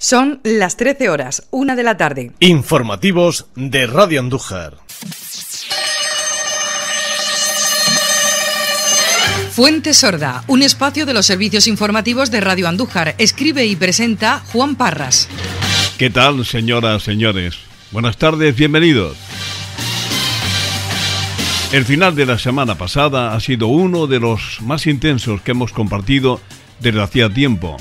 Son las 13 horas, 1 de la tarde. Informativos de Radio Andújar. Fuente Sorda, un espacio de los servicios informativos de Radio Andújar. Escribe y presenta Juan Parras. ¿Qué tal, señoras, señores? Buenas tardes, bienvenidos. El final de la semana pasada ha sido uno de los más intensos que hemos compartido desde hacía tiempo.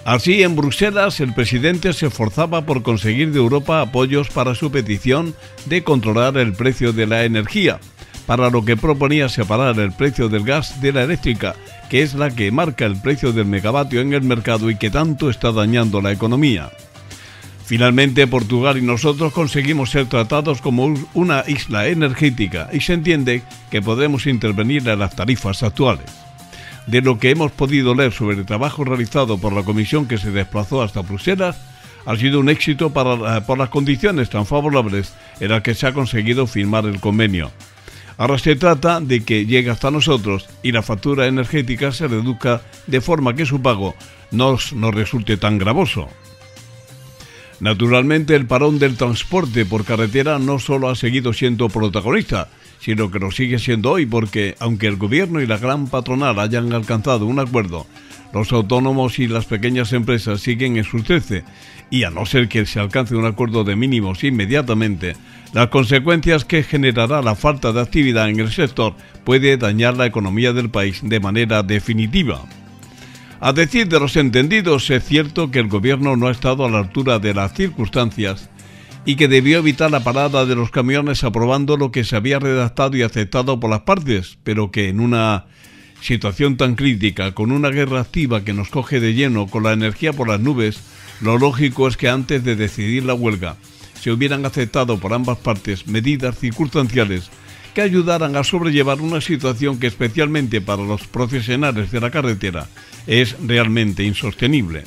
Así, en Bruselas, el presidente se esforzaba por conseguir de Europa apoyos para su petición de controlar el precio de la energía, para lo que proponía separar el precio del gas de la eléctrica, que es la que marca el precio del megavatio en el mercado y que tanto está dañando la economía. Finalmente, Portugal y nosotros conseguimos ser tratados como una isla energética y se entiende que podemos intervenir en las tarifas actuales. De lo que hemos podido leer sobre el trabajo realizado por la comisión que se desplazó hasta Bruselas, ha sido un éxito por las condiciones tan favorables en las que se ha conseguido firmar el convenio. Ahora se trata de que llegue hasta nosotros y la factura energética se reduzca de forma que su pago nos resulte tan gravoso. Naturalmente, el parón del transporte por carretera no solo ha seguido siendo protagonista, sino que lo sigue siendo hoy porque, aunque el gobierno y la gran patronal hayan alcanzado un acuerdo, los autónomos y las pequeñas empresas siguen en sus 13, y a no ser que se alcance un acuerdo de mínimos inmediatamente, las consecuencias que generará la falta de actividad en el sector puede dañar la economía del país de manera definitiva. A decir de los entendidos, es cierto que el gobierno no ha estado a la altura de las circunstancias y que debió evitar la parada de los camiones aprobando lo que se había redactado y aceptado por las partes, pero que en una situación tan crítica, con una guerra activa que nos coge de lleno con la energía por las nubes, lo lógico es que antes de decidir la huelga se hubieran aceptado por ambas partes medidas circunstanciales que ayudaran a sobrellevar una situación que, especialmente para los profesionales de la carretera, es realmente insostenible.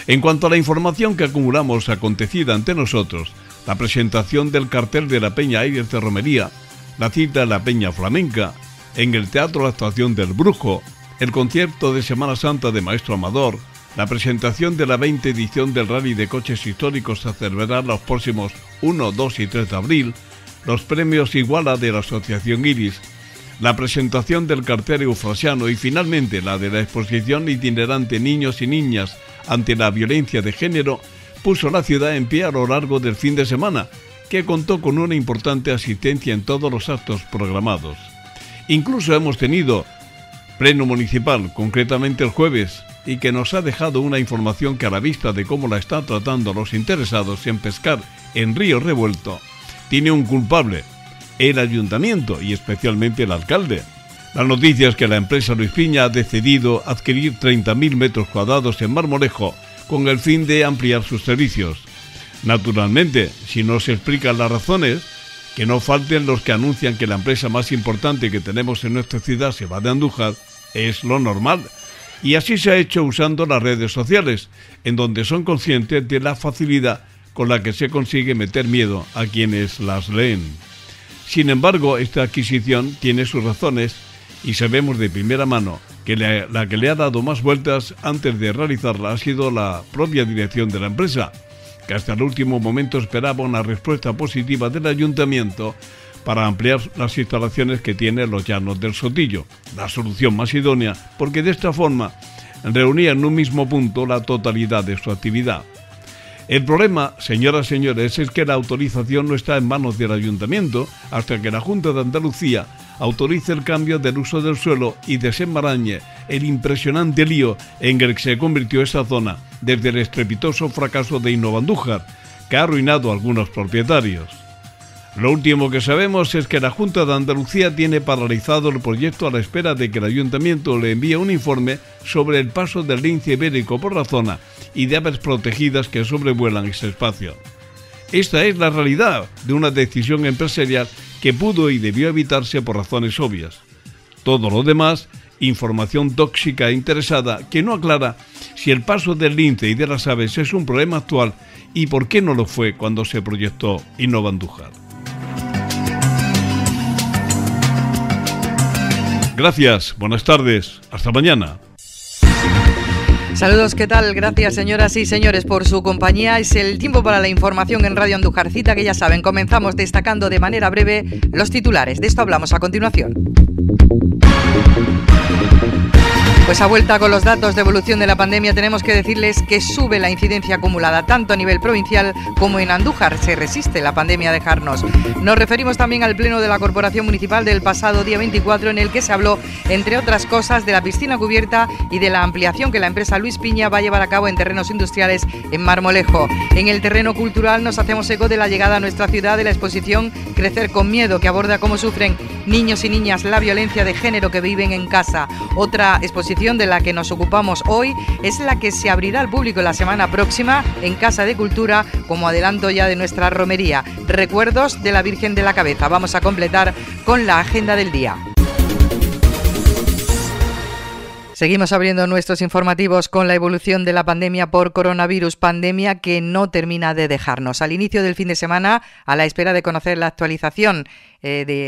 En cuanto a la información que acumulamos acontecida ante nosotros, la presentación del cartel de la Peña Aires de Romería, la cita de la Peña Flamenca, en el Teatro la actuación del Brujo, el concierto de Semana Santa de Maestro Amador, la presentación de la 20ª edición del Rally de Coches Históricos a celebrar los próximos 1, 2 y 3 de abril, los premios Iguala de la Asociación Iris, la presentación del cartel eufrasiano y finalmente la de la exposición itinerante Niños y Niñas ante la violencia de género, puso la ciudad en pie a lo largo del fin de semana, que contó con una importante asistencia en todos los actos programados. Incluso hemos tenido pleno municipal, concretamente el jueves, y que nos ha dejado una información que, a la vista de cómo la están tratando los interesados en pescar en río revuelto, tiene un culpable: el ayuntamiento y especialmente el alcalde. La noticia es que la empresa Luis Piña ha decidido adquirir 30.000 metros cuadrados en Marmolejo con el fin de ampliar sus servicios. Naturalmente, si no se explican las razones, que no falten los que anuncian que la empresa más importante que tenemos en nuestra ciudad se va de Andújar, es lo normal. Y así se ha hecho usando las redes sociales, en donde son conscientes de la facilidad con la que se consigue meter miedo a quienes las leen. Sin embargo, esta adquisición tiene sus razones y sabemos de primera mano que la que le ha dado más vueltas antes de realizarla ha sido la propia dirección de la empresa, que hasta el último momento esperaba una respuesta positiva del ayuntamiento para ampliar las instalaciones que tiene Los Llanos del Sotillo, la solución más idónea, porque de esta forma reunía en un mismo punto la totalidad de su actividad. El problema, señoras y señores, es que la autorización no está en manos del ayuntamiento hasta que la Junta de Andalucía autorice el cambio del uso del suelo y desenmarañe el impresionante lío en el que se convirtió esa zona desde el estrepitoso fracaso de Innova Andújar, que ha arruinado a algunos propietarios. Lo último que sabemos es que la Junta de Andalucía tiene paralizado el proyecto a la espera de que el ayuntamiento le envíe un informe sobre el paso del lince ibérico por la zona y de aves protegidas que sobrevuelan ese espacio. Esta es la realidad de una decisión empresarial que pudo y debió evitarse por razones obvias. Todo lo demás, información tóxica e interesada que no aclara si el paso del lince y de las aves es un problema actual y por qué no lo fue cuando se proyectó Innova Andújar. Gracias, buenas tardes, hasta mañana. Saludos, ¿qué tal? Gracias, señoras y señores, por su compañía. Es el tiempo para la información en Radio Andújar Cita, que ya saben, comenzamos destacando de manera breve los titulares. De esto hablamos a continuación. Pues a vuelta con los datos de evolución de la pandemia, tenemos que decirles que sube la incidencia acumulada tanto a nivel provincial como en Andújar. Se resiste la pandemia a dejarnos. Nos referimos también al pleno de la Corporación Municipal del pasado día 24, en el que se habló, entre otras cosas, de la piscina cubierta y de la ampliación que la empresa Luis Piña va a llevar a cabo en terrenos industriales en Marmolejo. En el terreno cultural nos hacemos eco de la llegada a nuestra ciudad de la exposición Crecer con Miedo, que aborda cómo sufren niños y niñas la violencia de género que viven en casa. Otra exposición de la que nos ocupamos hoy es la que se abrirá al público la semana próxima en Casa de Cultura, como adelanto ya de nuestra romería. Recuerdos de la Virgen de la Cabeza. Vamos a completar con la agenda del día. Seguimos abriendo nuestros informativos con la evolución de la pandemia por coronavirus, pandemia que no termina de dejarnos. Al inicio del fin de semana, a la espera de conocer la actualización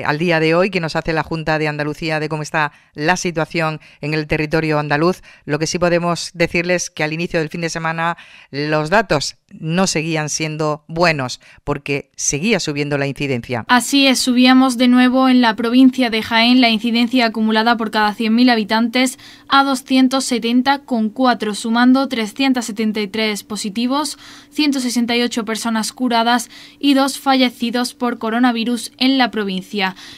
al día de hoy que nos hace la Junta de Andalucía de cómo está la situación en el territorio andaluz, lo que sí podemos decirles que al inicio del fin de semana los datos no seguían siendo buenos porque seguía subiendo la incidencia. Así es, subíamos de nuevo en la provincia de Jaén la incidencia acumulada por cada 100.000 habitantes a 270,4, sumando 373 positivos, 168 personas curadas y 2 fallecidos por coronavirus en la provincia.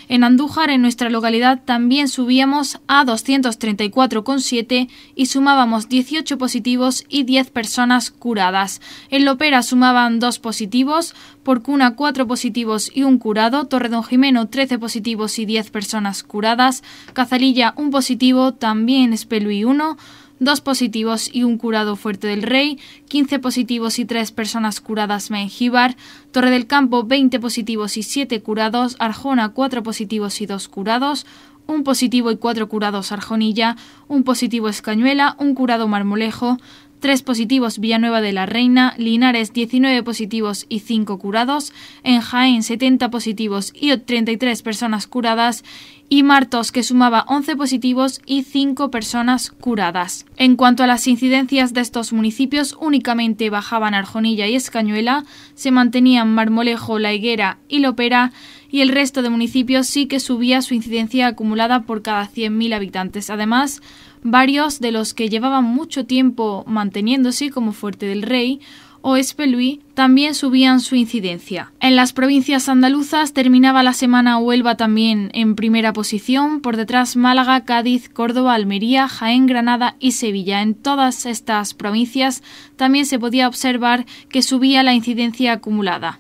En Andújar, en nuestra localidad, también subíamos a 234,7 y sumábamos 18 positivos y 10 personas curadas. En Lopera sumaban 2 positivos, Porcuna 4 positivos y 1 curado, Torredonjimeno 13 positivos y 10 personas curadas, Cazalilla 1 positivo, también Espelúi 1, 2 positivos y 1 curado Fuerte del Rey, 15 positivos y 3 personas curadas Mengíbar, Torre del Campo 20 positivos y 7 curados, Arjona 4 positivos y 2 curados, 1 positivo y 4 curados Arjonilla, 1 positivo Escañuela, 1 curado Marmolejo, 3 positivos Villanueva de la Reina, Linares 19 positivos y 5 curados, en Jaén 70 positivos y 33 personas curadas y Martos, que sumaba 11 positivos y 5 personas curadas. En cuanto a las incidencias de estos municipios, únicamente bajaban Arjonilla y Escañuela, se mantenían Marmolejo, La Higuera y Lopera, y el resto de municipios sí que subía su incidencia acumulada por cada 100.000 habitantes. Además, varios de los que llevaban mucho tiempo manteniéndose, como Fuerte del Rey o Espelúi, también subían su incidencia. En las provincias andaluzas terminaba la semana Huelva también en primera posición, por detrás Málaga, Cádiz, Córdoba, Almería, Jaén, Granada y Sevilla. En todas estas provincias también se podía observar que subía la incidencia acumulada.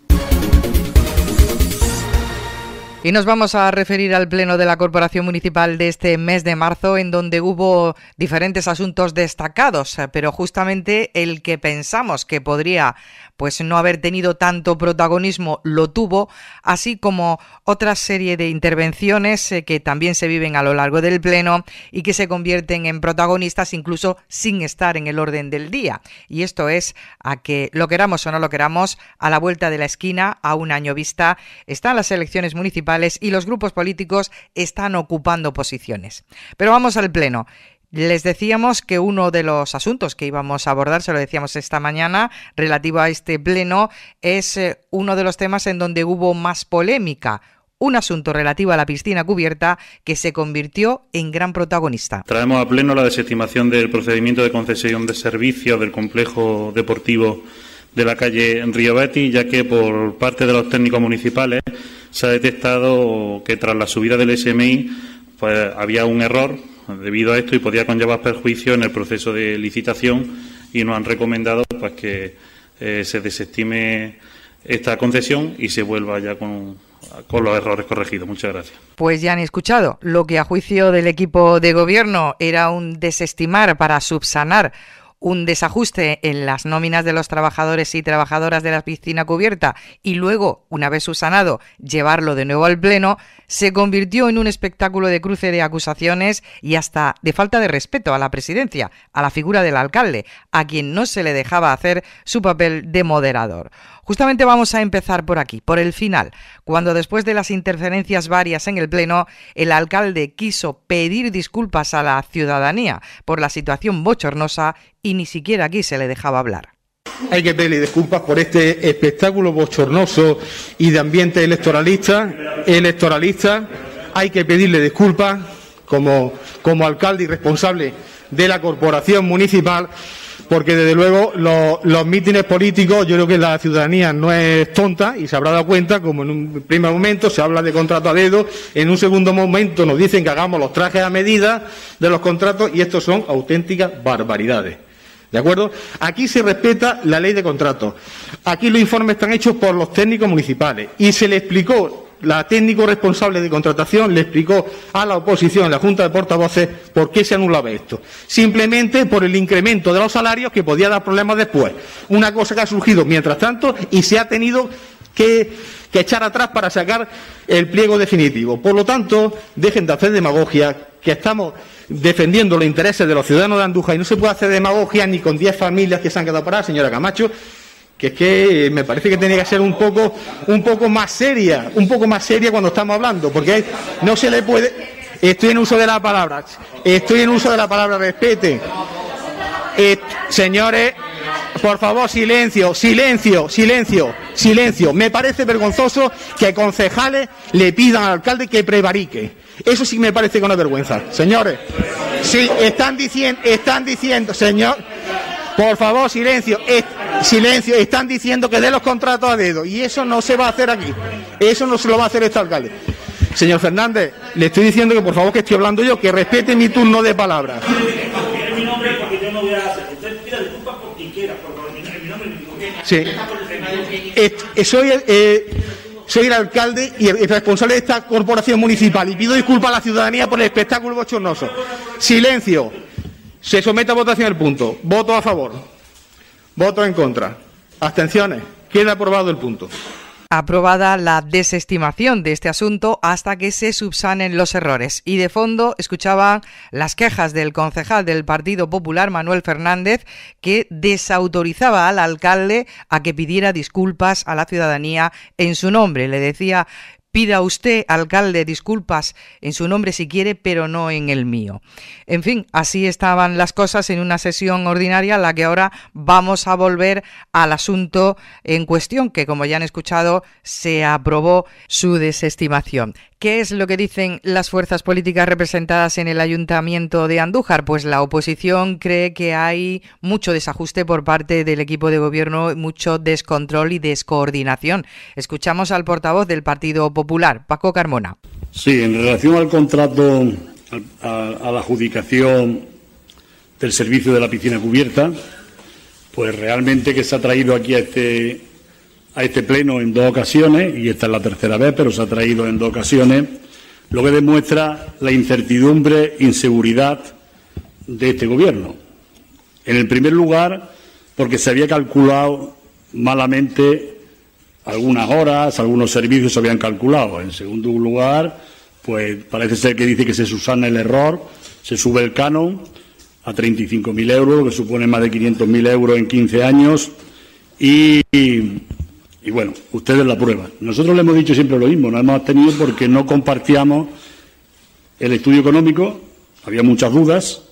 Y nos vamos a referir al pleno de la Corporación Municipal de este mes de marzo, en donde hubo diferentes asuntos destacados, pero justamente el que pensamos que podría no haber tenido tanto protagonismo lo tuvo, así como otra serie de intervenciones que también se viven a lo largo del pleno y que se convierten en protagonistas incluso sin estar en el orden del día. Y esto es a que, lo queramos o no lo queramos, a la vuelta de la esquina, a un año vista, están las elecciones municipales y los grupos políticos están ocupando posiciones. Pero vamos al pleno. Les decíamos que uno de los asuntos que íbamos a abordar, se lo decíamos esta mañana, relativo a este pleno, es uno de los temas en donde hubo más polémica. Un asunto relativo a la piscina cubierta que se convirtió en gran protagonista. Traemos a pleno la desestimación del procedimiento de concesión de servicios del complejo deportivo de la calle Río Betis, ya que por parte de los técnicos municipales se ha detectado que tras la subida del SMI pues había un error debido a esto y podía conllevar perjuicio en el proceso de licitación, y nos han recomendado pues que se desestime esta concesión y se vuelva ya con los errores corregidos. Muchas gracias. Pues ya han escuchado lo que a juicio del equipo de gobierno era un desestimar para subsanar un desajuste en las nóminas de los trabajadores y trabajadoras de la piscina cubierta y luego, una vez subsanado, llevarlo de nuevo al pleno, se convirtió en un espectáculo de cruce de acusaciones y hasta de falta de respeto a la presidencia, a la figura del alcalde, a quien no se le dejaba hacer su papel de moderador. Justamente vamos a empezar por aquí, por el final, cuando después de las interferencias varias en el Pleno, el alcalde quiso pedir disculpas a la ciudadanía por la situación bochornosa y ni siquiera aquí se le dejaba hablar. Hay que pedirle disculpas por este espectáculo bochornoso y de ambiente electoralista. Hay que pedirle disculpas como alcalde y responsable de la corporación municipal, porque desde luego los mítines políticos, yo creo que la ciudadanía no es tonta y se habrá dado cuenta, como en un primer momento se habla de contrato a dedo, en un segundo momento nos dicen que hagamos los trajes a medida de los contratos y estos son auténticas barbaridades. ¿De acuerdo? Aquí se respeta la ley de contratos. Aquí los informes están hechos por los técnicos municipales y se le explicó, la técnico responsable de contratación le explicó a la oposición en la Junta de Portavoces por qué se anulaba esto. Simplemente por el incremento de los salarios que podía dar problemas después. Una cosa que ha surgido mientras tanto y se ha tenido que echar atrás para sacar el pliego definitivo. Por lo tanto, dejen de hacer demagogia, que estamos defendiendo los intereses de los ciudadanos de Andújar y no se puede hacer demagogia ni con 10 familias que se han quedado paradas, señora Camacho, que es que me parece que tiene que ser un poco más seria cuando estamos hablando, porque no se le puede. Estoy en uso de la palabra, respete. Señores, por favor, silencio. Me parece vergonzoso que concejales le pidan al alcalde que prevarique. Eso sí me parece que es una vergüenza. Señores, sí, están diciendo, señor, por favor, silencio, están diciendo que dé los contratos a dedo y eso no se va a hacer aquí. Eso no se lo va a hacer este alcalde. Señor Fernández, le estoy diciendo que por favor que estoy hablando yo, que respete mi turno de palabra. Sí. Soy el alcalde y el responsable de esta corporación municipal y pido disculpas a la ciudadanía por el espectáculo bochornoso. Silencio. Se somete a votación el punto. Voto a favor. Voto en contra. Abstenciones. Queda aprobado el punto. Aprobada la desestimación de este asunto hasta que se subsanen los errores. Y de fondo escuchaban las quejas del concejal del Partido Popular, Manuel Fernández, que desautorizaba al alcalde a que pidiera disculpas a la ciudadanía en su nombre. Le decía: pida usted, alcalde, disculpas en su nombre si quiere, pero no en el mío. En fin, así estaban las cosas en una sesión ordinaria a la que ahora vamos a volver al asunto en cuestión, que como ya han escuchado, se aprobó su desestimación. ¿Qué es lo que dicen las fuerzas políticas representadas en el Ayuntamiento de Andújar? Pues la oposición cree que hay mucho desajuste por parte del equipo de gobierno, mucho descontrol y descoordinación. Escuchamos al portavoz del Partido Popular, Paco Carmona. Sí, en relación al contrato, a la adjudicación del servicio de la piscina cubierta, pues realmente que se ha traído aquí a este pleno en 2 ocasiones, y esta es la tercera vez, pero se ha traído en 2 ocasiones, lo que demuestra la incertidumbre, inseguridad de este gobierno. En el primer lugar, porque se había calculado malamente algunas horas, algunos servicios se habían calculado. En segundo lugar, pues parece ser que dice que se subsana el error, se sube el canon a 35.000 euros, lo que supone más de 500.000 euros en 15 años, y bueno, ustedes la prueban. Nosotros le hemos dicho siempre lo mismo, nos hemos abstenido porque no compartíamos el estudio económico, había muchas dudas,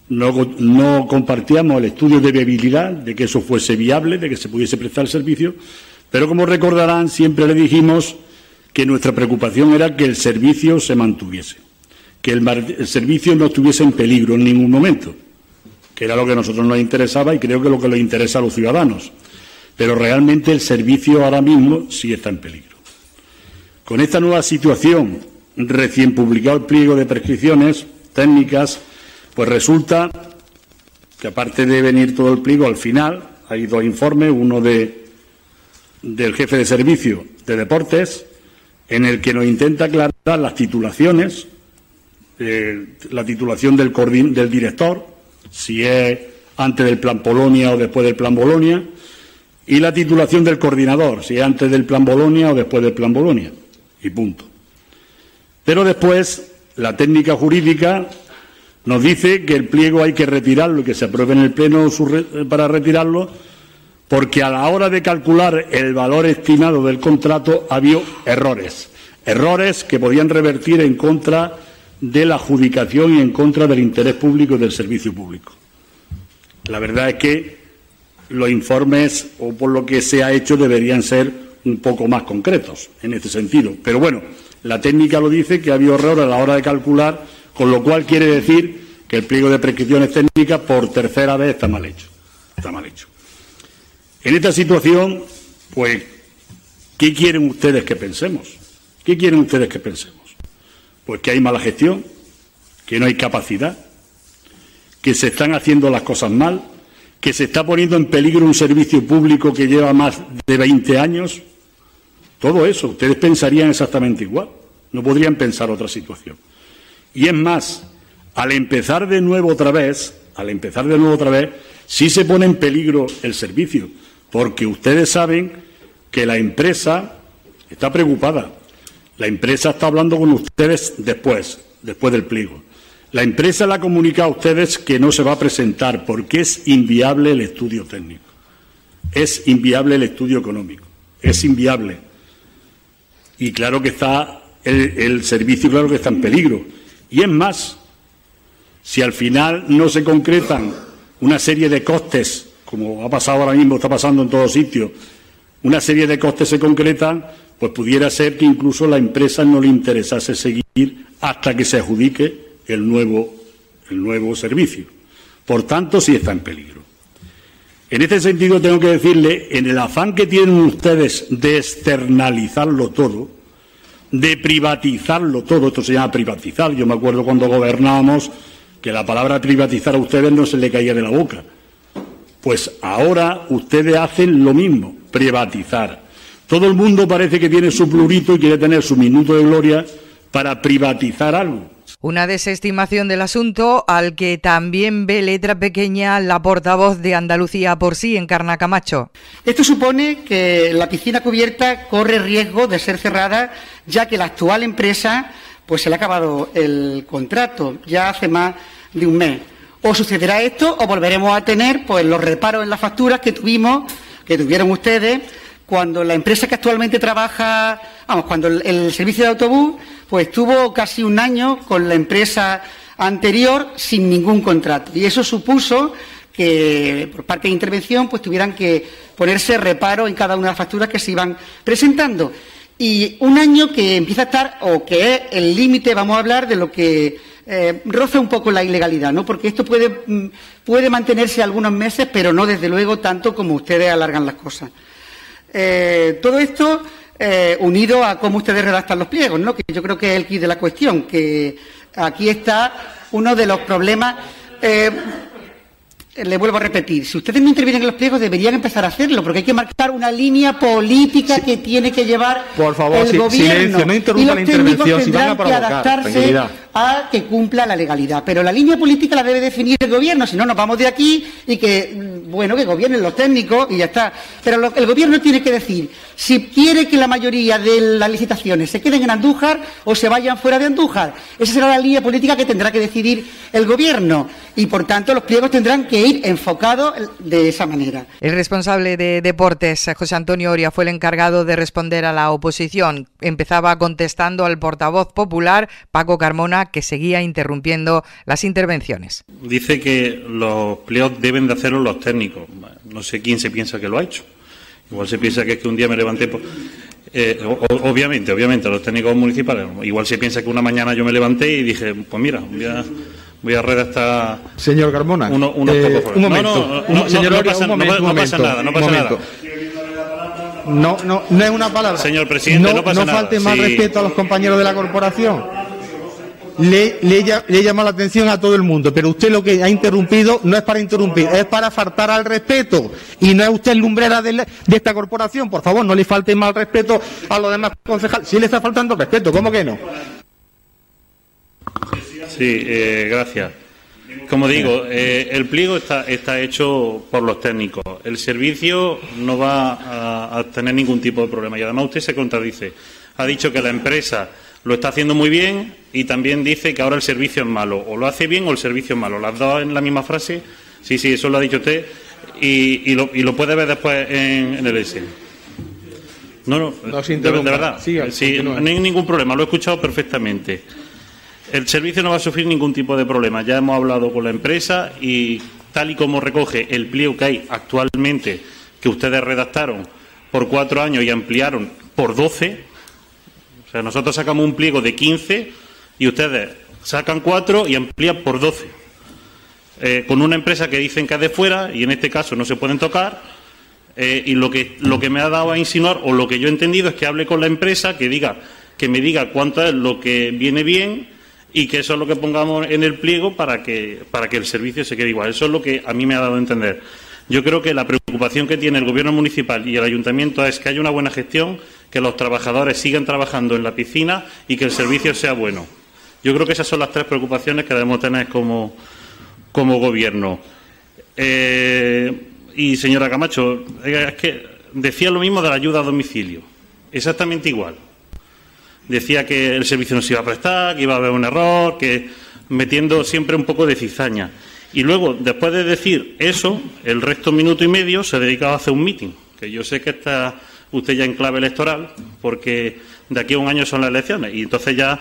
no compartíamos el estudio de viabilidad, de que eso fuese viable, de que se pudiese prestar el servicio, pero como recordarán, siempre le dijimos que nuestra preocupación era que el servicio se mantuviese, que el servicio no estuviese en peligro en ningún momento, que era lo que a nosotros nos interesaba y creo que lo que les interesa a los ciudadanos. Pero realmente el servicio ahora mismo sí está en peligro. Con esta nueva situación, recién publicado el pliego de prescripciones técnicas, pues resulta que aparte de venir todo el pliego, al final hay 2 informes, uno del jefe de servicio de deportes, en el que nos intenta aclarar las titulaciones, la titulación del director, si es antes del Plan Polonia o después del Plan Bolonia, y la titulación del coordinador, si es antes del Plan Bolonia o después del Plan Bolonia, y punto. Pero después, la técnica jurídica nos dice que el pliego hay que retirarlo y que se apruebe en el Pleno para retirarlo, porque a la hora de calcular el valor estimado del contrato había errores que podían revertir en contra de la adjudicación y en contra del interés público y del servicio público. La verdad es que los informes, o por lo que se ha hecho, deberían ser un poco más concretos en este sentido. Pero bueno, la técnica lo dice, que ha habido error a la hora de calcular, con lo cual quiere decir que el pliego de prescripciones técnicas por tercera vez está mal hecho. Está mal hecho. En esta situación, pues, ¿qué quieren ustedes que pensemos? ¿Qué quieren ustedes que pensemos? Pues que hay mala gestión, que no hay capacidad, que se están haciendo las cosas mal, que se está poniendo en peligro un servicio público que lleva más de 20 años. Todo eso, ustedes pensarían exactamente igual, no podrían pensar otra situación. Y es más, al empezar de nuevo otra vez, sí se pone en peligro el servicio, porque ustedes saben que la empresa está preocupada. La empresa está hablando con ustedes después del pliego. La empresa le ha comunicado a ustedes que no se va a presentar porque es inviable el estudio técnico, es inviable el estudio económico, es inviable. Y claro que está el servicio, claro que está en peligro. Y es más, si al final no se concretan una serie de costes, como ha pasado ahora mismo, está pasando en todos sitios, una serie de costes se concretan, pues pudiera ser que incluso a la empresa no le interesase seguir hasta que se adjudique el nuevo servicio. Por tanto, sí está en peligro. En este sentido, tengo que decirle, en el afán que tienen ustedes de externalizarlo todo, de privatizarlo todo, esto se llama privatizar. Yo me acuerdo cuando gobernábamos que la palabra privatizar a ustedes no se le caía de la boca. Pues ahora ustedes hacen lo mismo, privatizar. Todo el mundo parece que tiene su plurito y quiere tener su minuto de gloria para privatizar algo. Una desestimación del asunto al que también ve letra pequeña la portavoz de Andalucía por sí, Encarna Camacho. Esto supone que la piscina cubierta corre riesgo de ser cerrada, ya que la actual empresa pues se le ha acabado el contrato ya hace más de un mes. O sucederá esto o volveremos a tener pues los reparos en las facturas que tuvieron ustedes cuando la empresa que actualmente trabaja, cuando el servicio de autobús pues tuvo casi un año con la empresa anterior sin ningún contrato. Y eso supuso que por parte de intervención pues tuvieran que ponerse reparo en cada una de las facturas que se iban presentando. Y un año que empieza a estar, o que es el límite, vamos a hablar de lo que roza un poco la ilegalidad, ¿no? Porque esto puede mantenerse algunos meses, pero no desde luego tanto como ustedes alargan las cosas. Todo esto unido a cómo ustedes redactan los pliegos, ¿no? Que yo creo que es el quid de la cuestión, que aquí está uno de los problemas. Le vuelvo a repetir, si ustedes no intervienen en los pliegos deberían empezar a hacerlo, porque hay que marcar una línea política que tiene que llevar el gobierno. Silencio, no interrumpa la intervención, si van a provocar, que adaptarse a que cumpla la legalidad. Pero la línea política la debe definir el gobierno, si no nos vamos de aquí y que gobiernen los técnicos y ya está. Pero el gobierno tiene que decir si quiere que la mayoría de las licitaciones se queden en Andújar o se vayan fuera de Andújar. Esa será la línea política que tendrá que decidir el gobierno y, por tanto, los pliegos tendrán que ir enfocados de esa manera. El responsable de Deportes, José Antonio Oria, fue el encargado de responder a la oposición. Empezaba contestando al portavoz popular, Paco Carmona, que seguía interrumpiendo las intervenciones. Dice que los pliegos deben de hacerlo los técnicos. No sé quién se piensa que lo ha hecho. Igual se piensa que es que un día me levanté... obviamente, los técnicos municipales. Igual se piensa que una mañana yo me levanté y dije, pues mira, voy a redactar... Señor Carmona, un momento. No pasa nada. No es una palabra. Señor presidente, no pasa nada. No falte más respeto a los compañeros de la corporación. Le llama la atención a todo el mundo, pero usted lo que ha interrumpido no es para interrumpir, es para faltar al respeto. Y no es usted lumbrera de esta corporación. Por favor, no le falte más respeto a los demás concejales. Sí le está faltando respeto, ¿cómo que no? Sí, gracias. Como digo, el pliego está hecho por los técnicos. El servicio no va a tener ningún tipo de problema. Y además usted se contradice. Ha dicho que la empresa lo está haciendo muy bien y también dice que ahora el servicio es malo. O lo hace bien o el servicio es malo. Las dos en la misma frase. Sí, eso lo ha dicho usted. y lo puede ver después en el S. No, de verdad. Sí, no hay ningún problema, lo he escuchado perfectamente. El servicio no va a sufrir ningún tipo de problema. Ya hemos hablado con la empresa y tal y como recoge el pliego que hay actualmente, que ustedes redactaron por 4 años y ampliaron por 12, o sea, nosotros sacamos un pliego de 15 y ustedes sacan 4 y amplían por 12. Con una empresa que dicen que es de fuera y en este caso no se pueden tocar, y lo que me ha dado a insinuar, o lo que yo he entendido, es que hable con la empresa, que me diga cuánto es lo que viene bien y que eso es lo que pongamos en el pliego para que el servicio se quede igual. Eso es lo que a mí me ha dado a entender. Yo creo que la preocupación que tiene el Gobierno municipal y el Ayuntamiento es que haya una buena gestión, que los trabajadores sigan trabajando en la piscina y que el servicio sea bueno. Yo creo que esas son las 3 preocupaciones que debemos tener como Gobierno. Y, señora Camacho, es que decía lo mismo de la ayuda a domicilio. Exactamente igual. Decía que el servicio no se iba a prestar, que iba a haber un error, que metiendo siempre un poco de cizaña. Y luego, después de decir eso, el resto minuto y medio se dedicaba a hacer un meeting, que yo sé que está usted ya en clave electoral, porque de aquí a un año son las elecciones, y entonces ya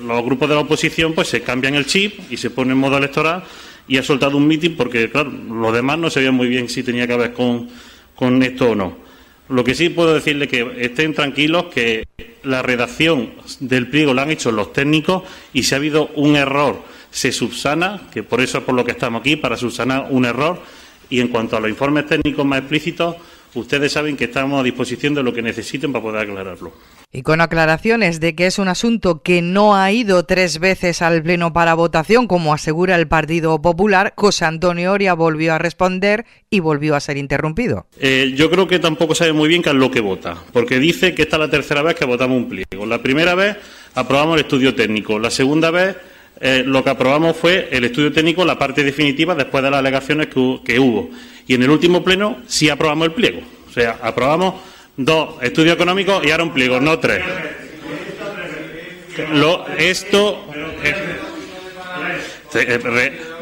los grupos de la oposición pues se cambian el chip y se ponen en modo electoral, y ha soltado un meeting porque, claro, los demás no sabían muy bien si tenía que ver con esto o no. Lo que sí puedo decirle que estén tranquilos, que la redacción del pliego la han hecho los técnicos y si ha habido un error se subsana, que por eso es por lo que estamos aquí, para subsanar un error. Y en cuanto a los informes técnicos más explícitos, ustedes saben que estamos a disposición de lo que necesiten para poder aclararlo. Y con aclaraciones de que es un asunto que no ha ido 3 veces al Pleno para votación, como asegura el Partido Popular, José Antonio Oria volvió a responder y volvió a ser interrumpido. Yo creo que tampoco sabe muy bien qué es lo que vota, porque dice que esta es la tercera vez que votamos un pliego. La primera vez aprobamos el estudio técnico, la segunda vez lo que aprobamos fue el estudio técnico, la parte definitiva, después de las alegaciones que hubo. Y en el último pleno sí aprobamos el pliego. O sea, aprobamos 2 estudios económicos y ahora un pliego, no 3.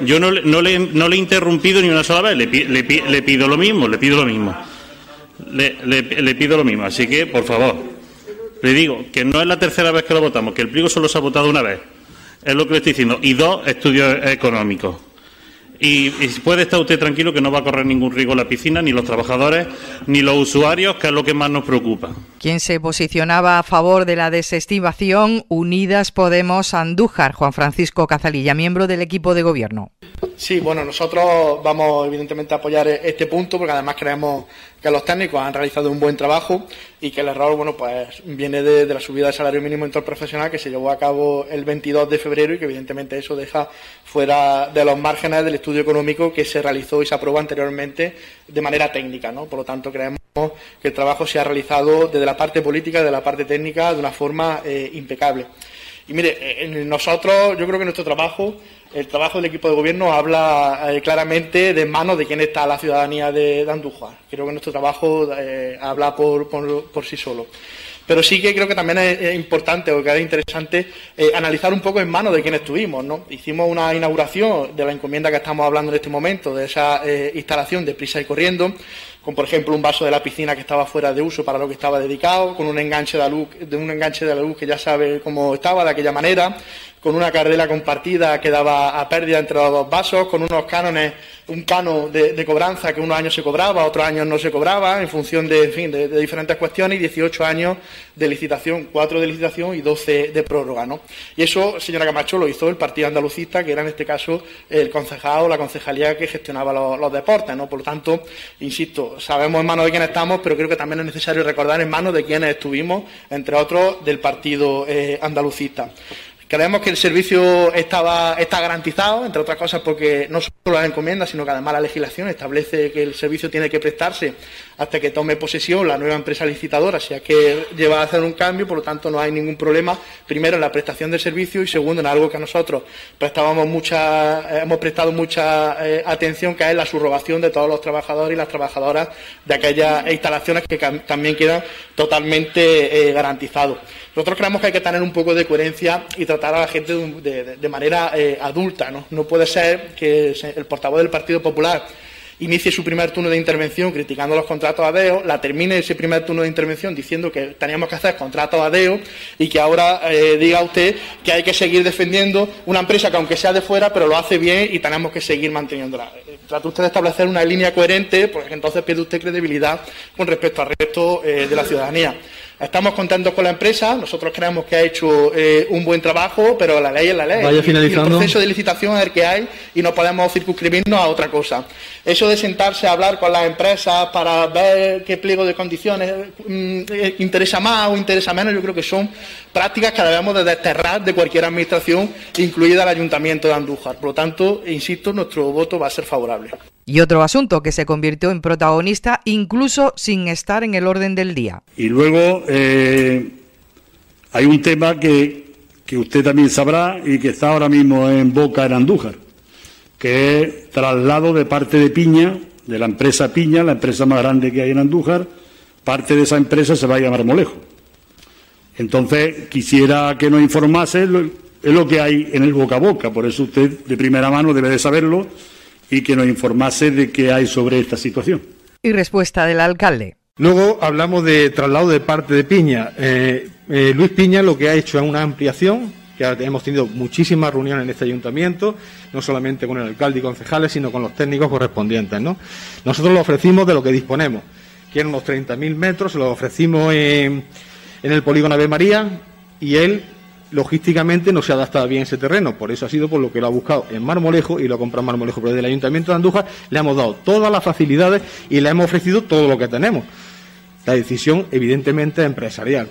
Yo no le he interrumpido ni una sola vez. Le pido lo mismo. Le pido lo mismo. Así que, por favor, le digo que no es la tercera vez que lo votamos, que el pliego solo se ha votado una vez. Es lo que le estoy diciendo. Y 2 estudios económicos. Y puede estar usted tranquilo que no va a correr ningún riesgo la piscina, ni los trabajadores, ni los usuarios, que es lo que más nos preocupa. Quien se posicionaba a favor de la desestimación, Unidas Podemos Andújar, Juan Francisco Cazalilla, miembro del equipo de gobierno. Sí, bueno, nosotros vamos evidentemente a apoyar este punto porque además creemos que los técnicos han realizado un buen trabajo y que el error, bueno, pues viene de la subida del salario mínimo interprofesional que se llevó a cabo el 22 de febrero y que evidentemente eso deja fuera de los márgenes del estudio económico que se realizó y se aprobó anteriormente de manera técnica, ¿no? Por lo tanto, creemos que el trabajo se ha realizado desde la parte política y de la parte técnica de una forma impecable. Y mire, nosotros, yo creo que nuestro trabajo, el trabajo del equipo de gobierno habla claramente de manos de quién está la ciudadanía de Andújar. Creo que nuestro trabajo habla por sí solo. Pero sí que creo que también es importante o que es interesante analizar un poco en manos de quién estuvimos, ¿no? Hicimos una inauguración de la encomienda que estamos hablando en este momento, de esa instalación de prisa y corriendo, con por ejemplo un vaso de la piscina que estaba fuera de uso para lo que estaba dedicado, con un enganche de la luz que ya sabe cómo estaba de aquella manera, con una carrera compartida que daba a pérdida entre los 2 vasos, con unos cánones, un canon de cobranza que unos años se cobraba, otros años no se cobraba, en función de diferentes cuestiones, y 18 años de licitación, 4 de licitación y 12 de prórroga, ¿no? Y eso, señora Camacho, lo hizo el Partido Andalucista, que era en este caso el concejado o la concejalía que gestionaba los deportes, ¿no? Por lo tanto, insisto, sabemos en manos de quién estamos, pero creo que también es necesario recordar en manos de quiénes estuvimos, entre otros del Partido Andalucista. Creemos que el servicio está garantizado, entre otras cosas porque no solo la encomienda, sino que además la legislación establece que el servicio tiene que prestarse hasta que tome posesión la nueva empresa licitadora, si es que lleva a hacer un cambio, por lo tanto no hay ningún problema, primero en la prestación del servicio y segundo en algo que a nosotros hemos prestado mucha atención, que es la subrogación de todos los trabajadores y las trabajadoras de aquellas instalaciones que también quedan totalmente garantizados. Nosotros creemos que hay que tener un poco de coherencia y tratar a la gente de manera adulta, ¿no? No puede ser que el portavoz del Partido Popular, inicie su primer turno de intervención criticando los contratos ADEO, la termine ese primer turno de intervención diciendo que teníamos que hacer contratos ADEO y que ahora diga usted que hay que seguir defendiendo una empresa que aunque sea de fuera, pero lo hace bien y tenemos que seguir manteniéndola. Trata usted de establecer una línea coherente, porque entonces pierde usted credibilidad con respecto al resto de la ciudadanía. Estamos contentos con la empresa, nosotros creemos que ha hecho un buen trabajo, pero la ley es la ley. Vaya finalizando. Y el proceso de licitación es el que hay y no podemos circunscribirnos a otra cosa. Eso de sentarse a hablar con las empresas para ver qué pliego de condiciones interesa más o interesa menos, yo creo que son prácticas que debemos de desterrar de cualquier administración, incluida el Ayuntamiento de Andújar. Por lo tanto, insisto, nuestro voto va a ser favorable. Y otro asunto que se convirtió en protagonista incluso sin estar en el orden del día. Y luego hay un tema que usted también sabrá y que está ahora mismo en boca en Andújar, que es traslado de parte de Piña, de la empresa Piña, la empresa más grande que hay en Andújar. Parte de esa empresa se va a llamar Marmolejo. Entonces, quisiera que nos informase, es lo que hay en el boca a boca, por eso usted de primera mano debe de saberlo y que nos informase de qué hay sobre esta situación. Y respuesta del alcalde. Luego hablamos de traslado de parte de Piña. Luis Piña lo que ha hecho es una ampliación, que hemos tenido muchísimas reuniones en este ayuntamiento, no solamente con el alcalde y concejales, sino con los técnicos correspondientes, ¿no? Nosotros lo ofrecimos de lo que disponemos, que eran unos 30.000 metros, se lo ofrecimos en el polígono Ave María, y él logísticamente no se ha adaptado bien ese terreno, por eso ha sido por lo que lo ha buscado en Marmolejo y lo ha comprado en Marmolejo, pero desde el Ayuntamiento de Andújar le hemos dado todas las facilidades y le hemos ofrecido todo lo que tenemos. La decisión evidentemente es empresarial.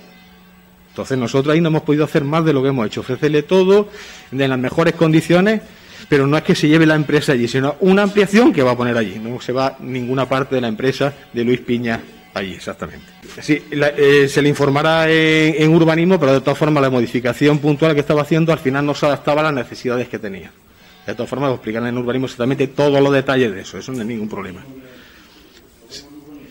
Entonces nosotros ahí no hemos podido hacer más de lo que hemos hecho, ofrecerle todo en las mejores condiciones, pero no es que se lleve la empresa allí, sino una ampliación que va a poner allí, no se va ninguna parte de la empresa de Luis Piña allí, exactamente. Sí, se le informará en urbanismo, pero de todas formas la modificación puntual que estaba haciendo al final no se adaptaba a las necesidades que tenía. De todas formas, lo explican en urbanismo exactamente todos los detalles de eso no es ningún problema.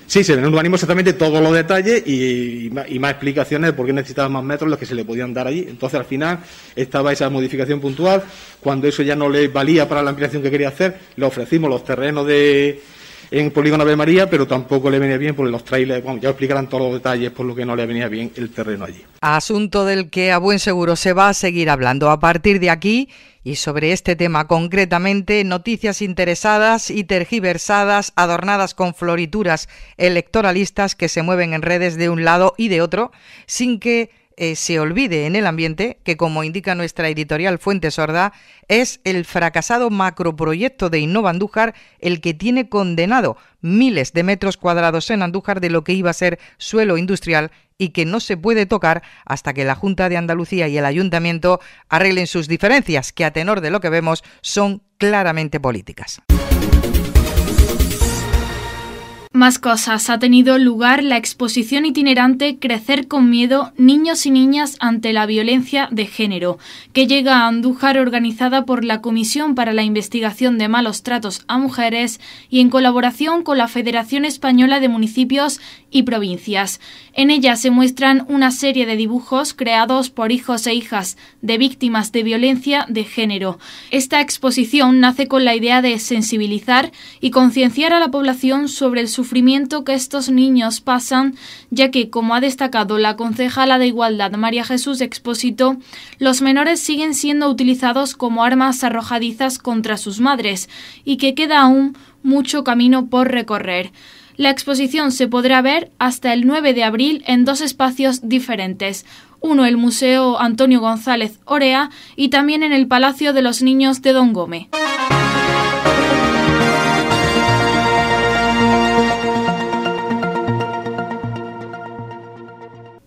Sí, se ve en urbanismo exactamente todos los detalles y más explicaciones de por qué necesitaba más metros los que se le podían dar allí. Entonces, al final, estaba esa modificación puntual. Cuando eso ya no le valía para la ampliación que quería hacer, le ofrecimos los terrenos en polígono Ave María, pero tampoco le venía bien porque los trailers, bueno, ya explicarán todos los detalles por lo que no le venía bien el terreno allí. Asunto del que a buen seguro se va a seguir hablando a partir de aquí, y sobre este tema concretamente, noticias interesadas y tergiversadas, adornadas con florituras electoralistas que se mueven en redes de un lado y de otro, sin que se olvide en el ambiente que, como indica nuestra editorial Fuente Sorda, es el fracasado macroproyecto de Innova Andújar el que tiene condenado miles de metros cuadrados en Andújar de lo que iba a ser suelo industrial y que no se puede tocar hasta que la Junta de Andalucía y el Ayuntamiento arreglen sus diferencias, que a tenor de lo que vemos son claramente políticas. Más cosas. Ha tenido lugar la exposición itinerante Crecer con miedo, niños y niñas ante la violencia de género, que llega a Andújar, organizada por la Comisión para la Investigación de Malos Tratos a Mujeres y en colaboración con la Federación Española de Municipios y Provincias. En ella se muestran una serie de dibujos creados por hijos e hijas de víctimas de violencia de género. Esta exposición nace con la idea de sensibilizar y concienciar a la población sobre el sufrimiento que estos niños pasan, ya que, como ha destacado la concejala de Igualdad María Jesús Expósito, los menores siguen siendo utilizados como armas arrojadizas contra sus madres y que queda aún mucho camino por recorrer. La exposición se podrá ver hasta el 9 de abril en dos espacios diferentes. Uno, el Museo Antonio González Orea, y también en el Palacio de los Niños de Don Gómez.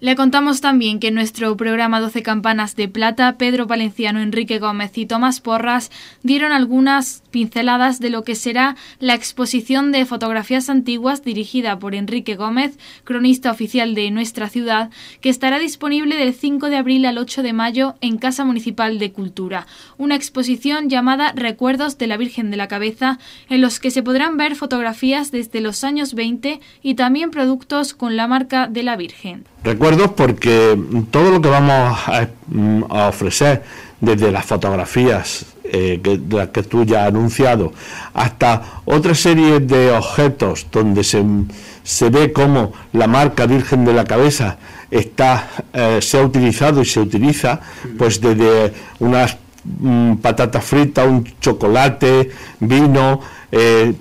Le contamos también que en nuestro programa 12 Campanas de Plata, Pedro Valenciano, Enrique Gómez y Tomás Porras dieron algunas pinceladas de lo que será la exposición de fotografías antiguas dirigida por Enrique Gómez, cronista oficial de nuestra ciudad, que estará disponible del 5 de abril al 8 de mayo en Casa Municipal de Cultura. Una exposición llamada Recuerdos de la Virgen de la Cabeza, en los que se podrán ver fotografías desde los años 20 y también productos con la marca de la Virgen. Recuerdos porque todo lo que vamos a ofrecer, desde las fotografías de las que tú ya has anunciado, hasta otra serie de objetos donde se ve cómo la marca Virgen de la Cabeza se ha utilizado y se utiliza, pues desde unas patatas fritas, un chocolate, vino,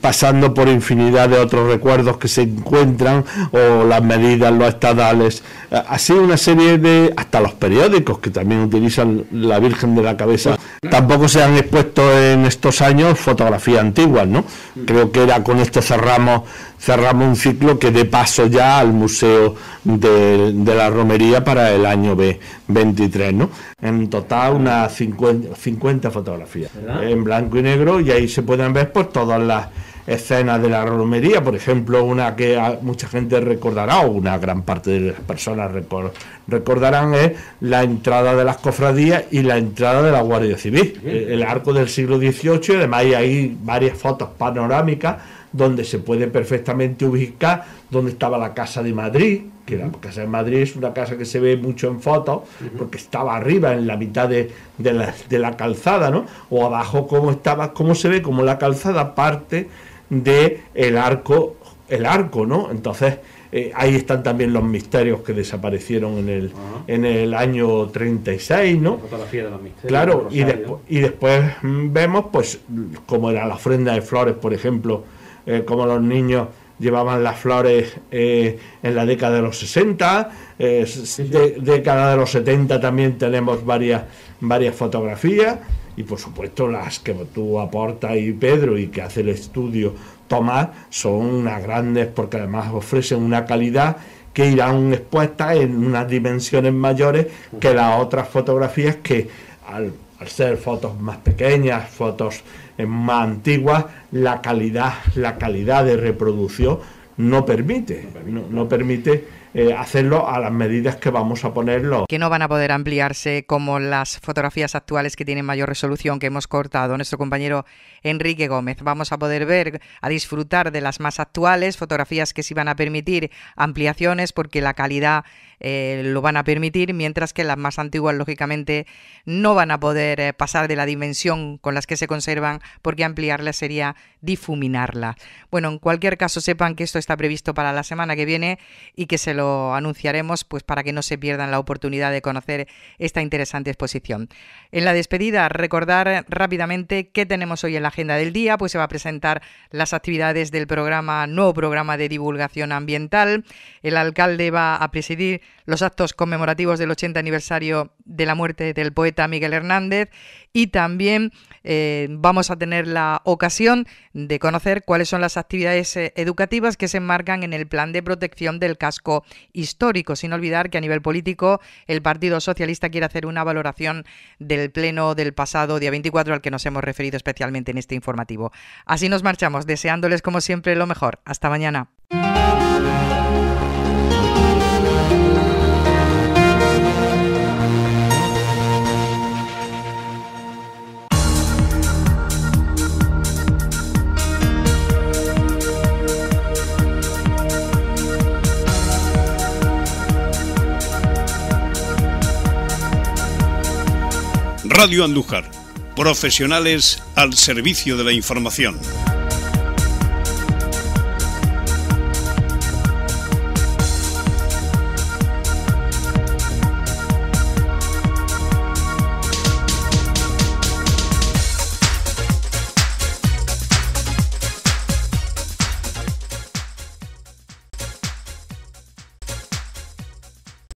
pasando por infinidad de otros recuerdos que se encuentran, o las medidas, los estadales, así una serie de, hasta los periódicos que también utilizan la Virgen de la Cabeza. Tampoco se han expuesto en estos años fotografías antiguas, ¿no? Creo que con esto cerramos un ciclo que dé paso ya al Museo de la Romería para el año 23, ¿no? En total unas 50 fotografías, en blanco y negro, y ahí se pueden ver pues todas las escenas de la romería. Por ejemplo, una que mucha gente recordará, o una gran parte de las personas recordarán, es la entrada de las cofradías y la entrada de la Guardia Civil, el arco del siglo XVIII. Además hay varias fotos panorámicas donde se puede perfectamente ubicar donde estaba la Casa de Madrid, que la Casa de Madrid es una casa que se ve mucho en fotos, porque estaba arriba, en la mitad de la calzada, ¿no? O abajo cómo se ve como la calzada parte de el arco, ¿no? Entonces ahí están también los misterios que desaparecieron en el año 36, ¿no? La fotografía de los misterios. Claro, y después vemos pues cómo era la ofrenda de flores, por ejemplo, cómo los niños llevaban las flores en la década de los 60, década de los 70 también tenemos varias fotografías, y por supuesto las que tú aportas y Pedro, y que hace el estudio Tomás, son unas grandes, porque además ofrecen una calidad que irán expuestas en unas dimensiones mayores que las otras fotografías, que al ser fotos más pequeñas, fotos más antiguas, la calidad de reproducción no permite hacerlo a las medidas que vamos a ponerlo. Que no van a poder ampliarse como las fotografías actuales, que tienen mayor resolución, que hemos cortado nuestro compañero Enrique Gómez. Vamos a poder ver, a disfrutar de las más actuales, fotografías que sí van a permitir ampliaciones porque la calidad lo van a permitir, mientras que las más antiguas lógicamente no van a poder pasar de la dimensión con las que se conservan, porque ampliarlas sería difuminarla. Bueno, en cualquier caso, sepan que esto está previsto para la semana que viene y que se lo anunciaremos pues para que no se pierdan la oportunidad de conocer esta interesante exposición. En la despedida, recordar rápidamente qué tenemos hoy en la agenda del día. Pues se va a presentar las actividades del nuevo programa de divulgación ambiental. El alcalde va a presidir los actos conmemorativos del 80 aniversario de la muerte del poeta Miguel Hernández, y también vamos a tener la ocasión de conocer cuáles son las actividades educativas que se enmarcan en el plan de protección del casco histórico, sin olvidar que a nivel político el Partido Socialista quiere hacer una valoración del pleno del pasado día 24, al que nos hemos referido especialmente en este informativo. Así nos marchamos, deseándoles como siempre lo mejor. Hasta mañana. Radio Andújar, profesionales al servicio de la información.